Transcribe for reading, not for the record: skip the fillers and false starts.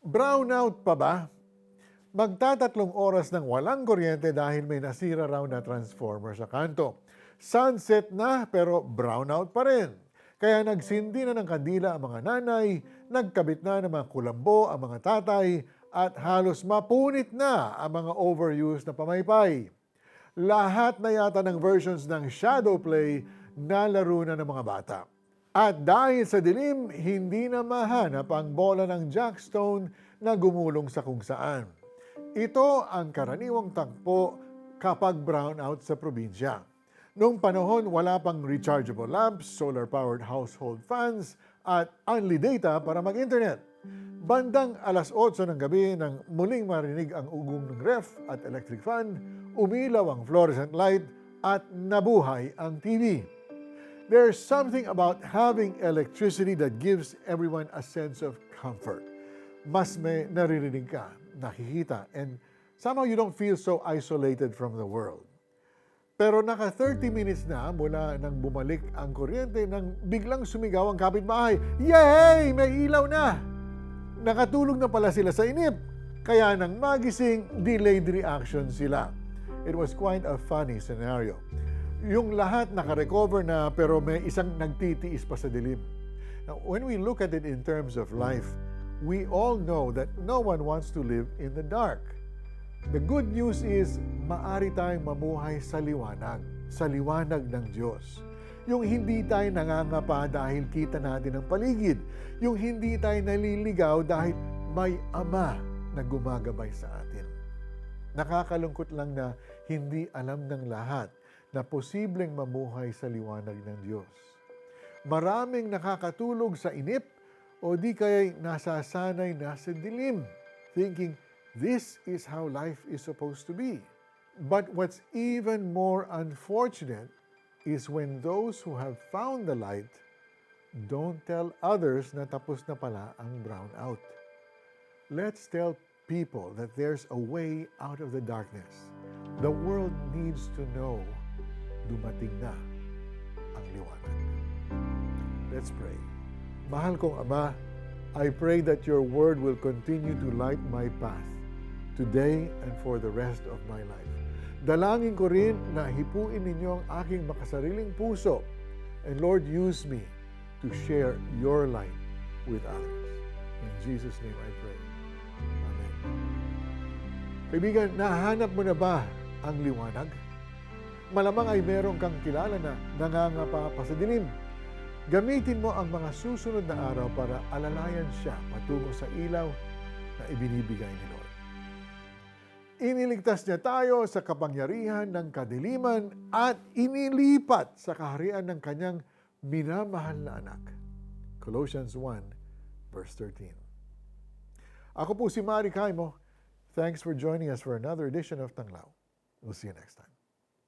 Brownout pa ba? Magtatatlong oras nang walang kuryente dahil may nasira raw na transformer sa kanto. Sunset na pero brownout pa rin. Kaya nagsindi na ng kandila ang mga nanay, nagkabit na ng mga kulambo ang mga tatay, at halos mapunit na ang mga overused na pamaypay. Lahat na yata ng versions ng Shadow Play na laro na ng mga bata. At dahil sa dilim, hindi na mahanap ang bola ng Jackstone na gumulong sa kung saan. Ito ang karaniwang tagpo kapag brownout sa probinsya. Noong panahon, wala pang rechargeable lamps, solar-powered household fans, at only data para mag-internet. Bandang alas 8 ng gabi nang muling marinig ang ugong ng ref at electric fan, umilaw ang fluorescent light at nabuhay ang TV. There's something about having electricity that gives everyone a sense of comfort. Mas may naririnig ka, nakikita, and somehow you don't feel so isolated from the world. Pero naka 30 minutes na mula nang bumalik ang kuryente nang biglang sumigaw ang kapitbahay, "Yay! May ilaw na!" Nakatulog na pala sila sa inip, kaya nang magising, delayed reaction sila. It was quite a funny scenario. Yung lahat nakarecover na pero may isang nagtitiis pa sa dilim. Now, when we look at it in terms of life, we all know that no one wants to live in the dark. The good news is, maari tayong mamuhay sa liwanag ng Diyos. Yung hindi tayo nangangapa dahil kita natin ang paligid. Yung hindi tayo naliligaw dahil may Ama na gumagabay sa atin. Nakakalungkot lang na hindi alam ng lahat na posibleng mamuhay sa liwanag ng Diyos. Maraming nakakatulog sa inip o di kaya'y nasasanay na sa dilim, thinking this is how life is supposed to be. But what's even more unfortunate is when those who have found the light don't tell others na tapos na pala ang brownout. Let's tell people that there's a way out of the darkness. The world needs to know dumating na ang liwanag. Let's pray. Mahal kong Ama, I pray that your word will continue to light my path today and for the rest of my life. Dalangin ko rin na hipuin ninyo ang aking makasariling puso. And Lord, use me to share your light with others. In Jesus' name I pray. Amen. Kaibigan, nahanap mo na ba ang liwanag? Malamang ay meron kang kilala na nangangapa pa sa dilim. Gamitin mo ang mga susunod na araw para alalayan siya patungo sa ilaw na ibinibigay ni Lord. Iniligtas niya tayo sa kapangyarihan ng kadiliman at inilipat sa kaharian ng kanyang minamahal na anak. Colossians 1, verse 13. Ako po si Mari Caimo. Thanks for joining us for another edition of Tanglaw. We'll see you next time.